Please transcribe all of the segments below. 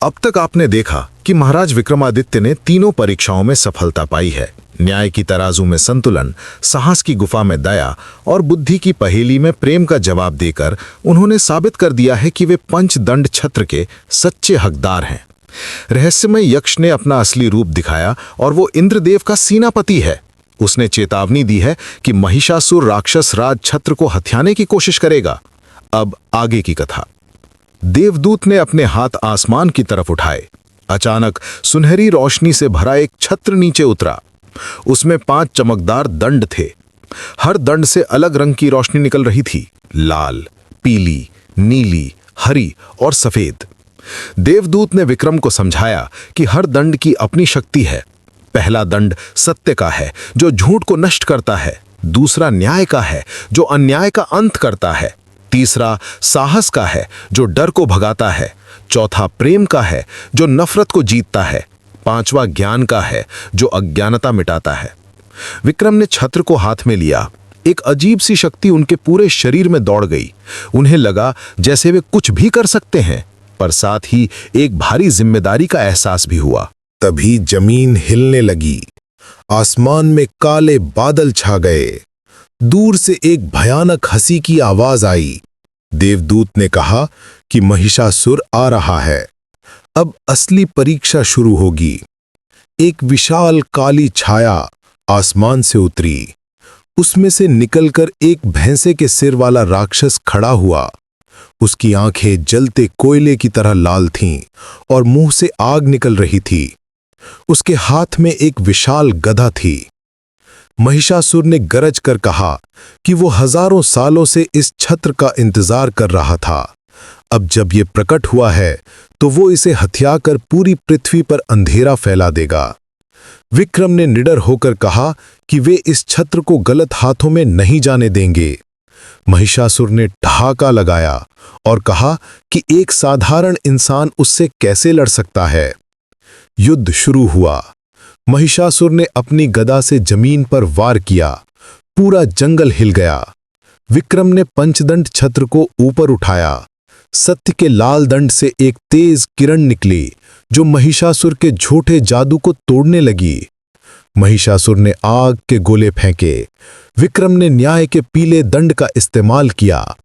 अब तक आपने देखा कि महाराज विक्रमादित्य ने तीनों परीक्षाओं में सफलता पाई है। न्याय की तराजू में संतुलन, साहस की गुफा में दया और बुद्धि की पहेली में प्रेम का जवाब देकर उन्होंने साबित कर दिया है कि वे पंचदंड छत्र के सच्चे हकदार हैं। रहस्यमय यक्ष ने अपना असली रूप दिखाया और वो इंद्रदेव का सेनापति है। उसने चेतावनी दी है कि महिषासुर राक्षस राज छत्र को हथियाने की कोशिश करेगा। अब आगे की कथा। देवदूत ने अपने हाथ आसमान की तरफ उठाए। अचानक सुनहरी रोशनी से भरा एक छत्र नीचे उतरा। उसमें 5 चमकदार दंड थे। हर दंड से अलग रंग की रोशनी निकल रही थी, लाल, पीली, नीली, हरी और सफेद। देवदूत ने विक्रम को समझाया कि हर दंड की अपनी शक्ति है। पहला दंड सत्य का है, जो झूठ को नष्ट करता है। दूसरा न्याय का है, जो अन्याय का अंत करता है। तीसरा साहस का है, जो डर को भगाता है। चौथा प्रेम का है, जो नफरत को जीतता है। पांचवा ज्ञान का है, जो अज्ञानता मिटाता है। विक्रम ने छत्र को हाथ में लिया। एक अजीब सी शक्ति उनके पूरे शरीर में दौड़ गई। उन्हें लगा जैसे वे कुछ भी कर सकते हैं, पर साथ ही एक भारी जिम्मेदारी का एहसास भी हुआ। तभी जमीन हिलने लगी। आसमान में काले बादल छा गए। दूर से एक भयानक हंसी की आवाज आई। देवदूत ने कहा कि महिषासुर आ रहा है। अब असली परीक्षा शुरू होगी। एक विशाल काली छाया आसमान से उतरी। उसमें से निकलकर एक भैंसे के सिर वाला राक्षस खड़ा हुआ। उसकी आंखें जलते कोयले की तरह लाल थीं और मुंह से आग निकल रही थी। उसके हाथ में एक विशाल गदा थी। महिषासुर ने गरज कर कहा कि वो हजारों सालों से इस छत्र का इंतजार कर रहा था। अब जब ये प्रकट हुआ है तो वो इसे हथियाकर पूरी पृथ्वी पर अंधेरा फैला देगा। विक्रम ने निडर होकर कहा कि वे इस छत्र को गलत हाथों में नहीं जाने देंगे। महिषासुर ने ठहाका लगाया और कहा कि एक साधारण इंसान उससे कैसे लड़ सकता है। युद्ध शुरू हुआ। महिषासुर ने अपनी गदा से जमीन पर वार किया। पूरा जंगल हिल गया। विक्रम ने पंचदंड छत्र को ऊपर उठाया। सत्य के लाल दंड से एक तेज किरण निकली जो महिषासुर के झूठे जादू को तोड़ने लगी। महिषासुर ने आग के गोले फेंके। विक्रम ने न्याय के पीले दंड का इस्तेमाल किया।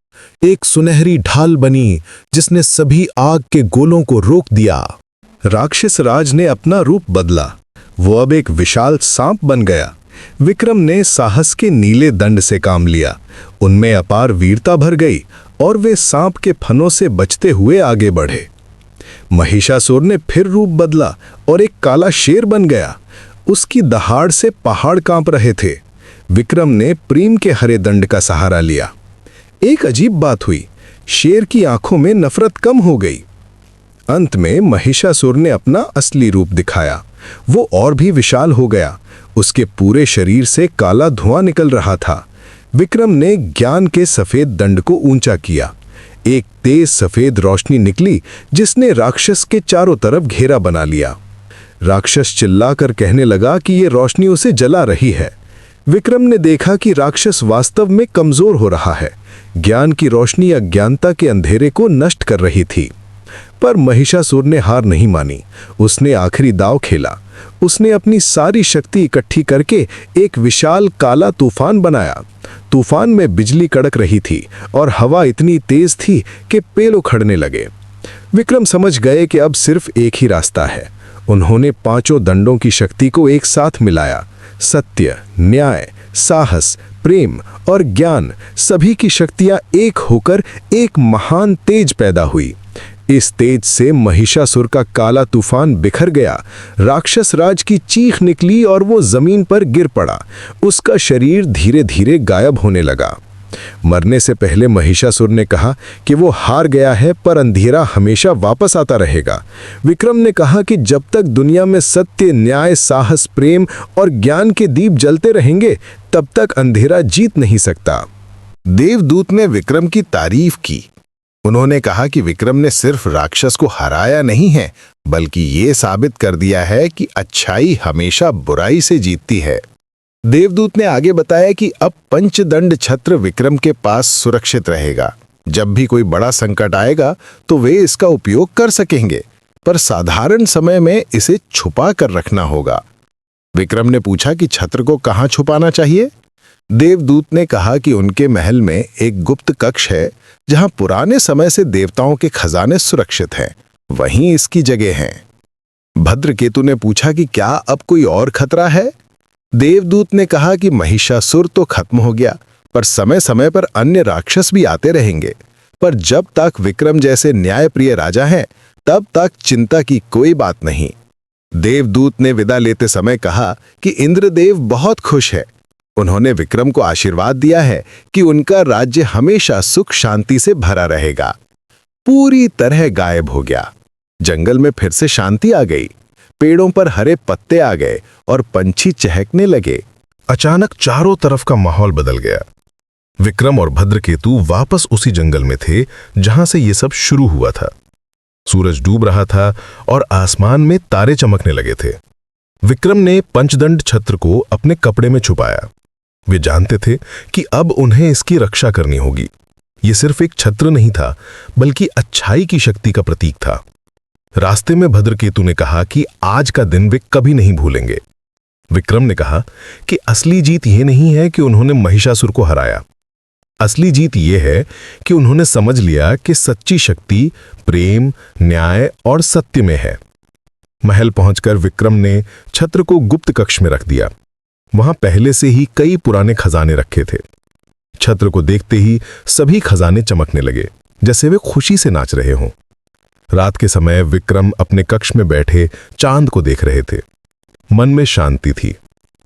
एक सुनहरी ढाल बनी जिसने सभी आग के गोलों को रोक दिया। राक्षस राज ने अपना रूप बदला। वो अब एक विशाल सांप बन गया। विक्रम ने साहस के नीले दंड से काम लिया। उनमें अपार वीरता भर गई और वे सांप के फनों से बचते हुए आगे बढ़े। महिषासुर ने फिर रूप बदला और एक काला शेर बन गया। उसकी दहाड़ से पहाड़ कांप रहे थे। विक्रम ने प्रेम के हरे दंड का सहारा लिया। एक अजीब बात हुई, शेर की आंखों में नफरत कम हो गई। अंत में महिषासुर ने अपना असली रूप दिखाया। वो और भी विशाल हो गया। उसके पूरे शरीर से काला धुआं निकल रहा था। विक्रम ने ज्ञान के सफेद दंड को ऊंचा किया। एक तेज सफेद रोशनी निकली जिसने राक्षस के चारों तरफ घेरा बना लिया। राक्षस चिल्लाकर कहने लगा कि ये रोशनी उसे जला रही है। विक्रम ने देखा कि राक्षस वास्तव में कमजोर हो रहा है। ज्ञान की रोशनी अज्ञानता के अंधेरे को नष्ट कर रही थी। पर महिषासुर ने हार नहीं मानी। उसने आखिरी दांव खेला। उसने अपनी सारी शक्ति इकट्ठी करके एक विशाल काला तूफान बनाया। तूफान में बिजली कड़क रही थी और हवा इतनी तेज थी कि पेड़ उखड़ने लगे। विक्रम समझ गए कि अब सिर्फ एक ही रास्ता है। उन्होंने 5 दंडों की शक्ति को एक साथ मिलाया। सत्य, न्याय, साहस, प्रेम और ज्ञान, सभी की शक्तियां एक होकर एक महान तेज पैदा हुई। इस तेज से महिषासुर का काला तूफान बिखर गया। राक्षस राज की चीख निकली और वो जमीन पर गिर पड़ा। उसका शरीर धीरे धीरे गायब होने लगा। मरने से पहले महिषासुर ने कहा कि वो हार गया है, पर अंधेरा हमेशा वापस आता रहेगा। विक्रम ने कहा कि जब तक दुनिया में सत्य, न्याय, साहस, प्रेम और ज्ञान के दीप जलते रहेंगे, तब तक अंधेरा जीत नहीं सकता। देवदूत ने विक्रम की तारीफ की। उन्होंने कहा कि विक्रम ने सिर्फ राक्षस को हराया नहीं है, बल्कि ये साबित कर दिया है कि अच्छाई हमेशा बुराई से जीतती है। देवदूत ने आगे बताया कि अब पंचदंड छत्र विक्रम के पास सुरक्षित रहेगा। जब भी कोई बड़ा संकट आएगा तो वे इसका उपयोग कर सकेंगे। पर साधारण समय में इसे छुपा कर रखना होगा। विक्रम ने पूछा कि छत्र को कहाँ छुपाना चाहिए। देवदूत ने कहा कि उनके महल में एक गुप्त कक्ष है जहां पुराने समय से देवताओं के खजाने सुरक्षित हैं, वहीं इसकी जगह है। भद्रकेतु ने पूछा कि क्या अब कोई और खतरा है। देवदूत ने कहा कि महिषासुर तो खत्म हो गया, पर समय समय पर अन्य राक्षस भी आते रहेंगे, पर जब तक विक्रम जैसे न्यायप्रिय राजा हैं तब तक चिंता की कोई बात नहीं। देवदूत ने विदा लेते समय कहा कि इंद्रदेव बहुत खुश है। उन्होंने विक्रम को आशीर्वाद दिया है कि उनका राज्य हमेशा सुख शांति से भरा रहेगा। पूरी तरह गायब हो गया। जंगल में फिर से शांति आ गई। पेड़ों पर हरे पत्ते आ गए और पंछी चहकने लगे। अचानक चारों तरफ का माहौल बदल गया। विक्रम और भद्रकेतु वापस उसी जंगल में थे जहां से ये सब शुरू हुआ था। सूरज डूब रहा था और आसमान में तारे चमकने लगे थे। विक्रम ने पंचदंड छत्र को अपने कपड़े में छुपाया। वे जानते थे कि अब उन्हें इसकी रक्षा करनी होगी। ये सिर्फ एक छत्र नहीं था, बल्कि अच्छाई की शक्ति का प्रतीक था। रास्ते में भद्रकेतु ने कहा कि आज का दिन वे कभी नहीं भूलेंगे। विक्रम ने कहा कि असली जीत यह नहीं है कि उन्होंने महिषासुर को हराया। असली जीत यह है कि उन्होंने समझ लिया कि सच्ची शक्ति प्रेम, न्याय और सत्य में है। महल पहुंचकर विक्रम ने छत्र को गुप्त कक्ष में रख दिया। वहां पहले से ही कई पुराने खजाने रखे थे। छत्र को देखते ही सभी खजाने चमकने लगे, जैसे वे खुशी से नाच रहे हों। रात के समय विक्रम अपने कक्ष में बैठे चांद को देख रहे थे। मन में शांति थी।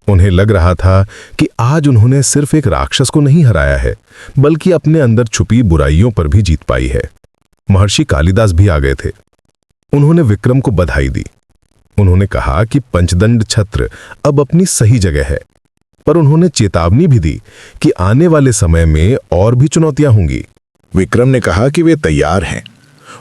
उन्हें लग रहा था कि आज उन्होंने सिर्फ एक राक्षस को नहीं हराया है, बल्कि अपने अंदर छुपी बुराइयों पर भी जीत पाई है। महर्षि कालिदास भी आ गए थे। उन्होंने विक्रम को बधाई दी। उन्होंने कहा कि पंचदंड छत्र अब अपनी सही जगह है, पर उन्होंने चेतावनी भी दी कि आने वाले समय में और भी चुनौतियां होंगी। विक्रम ने कहा कि वे तैयार हैं।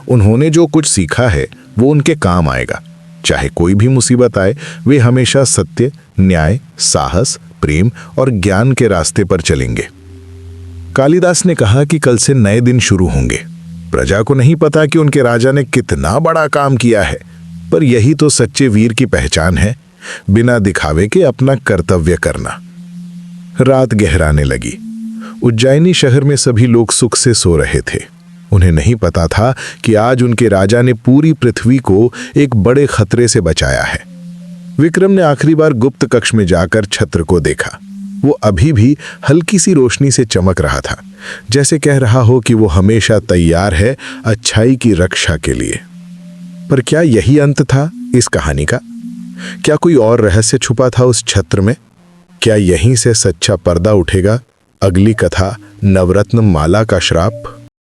उन्होंने जो कुछ सीखा है वो उनके काम आएगा। चाहे कोई भी मुसीबत आए, वे हमेशा सत्य, न्याय, साहस, प्रेम और ज्ञान के रास्ते पर चलेंगे। कालिदास ने कहा कि कल से नए दिन शुरू होंगे। प्रजा को नहीं पता कि उनके राजा ने कितना बड़ा काम किया है, पर यही तो सच्चे वीर की पहचान है, बिना दिखावे के अपना कर्तव्य करना। रात गहराने लगी। उज्जैनी शहर में सभी लोग सुख से सो रहे थे। उन्हें नहीं पता था कि आज उनके राजा ने पूरी पृथ्वी को एक बड़े खतरे से बचाया है। विक्रम ने आखिरी बार गुप्त कक्ष में जाकर छत्र को देखा। वो अभी भी हल्की सी रोशनी से चमक रहा था, जैसे कह रहा हो कि वो हमेशा तैयार है अच्छाई की रक्षा के लिए। पर क्या यही अंत था इस कहानी का? क्या कोई और रहस्य छुपा था उस छत्र में? क्या यहीं से सच्चा पर्दा उठेगा? अगली कथा, नवरत्न माला का श्राप।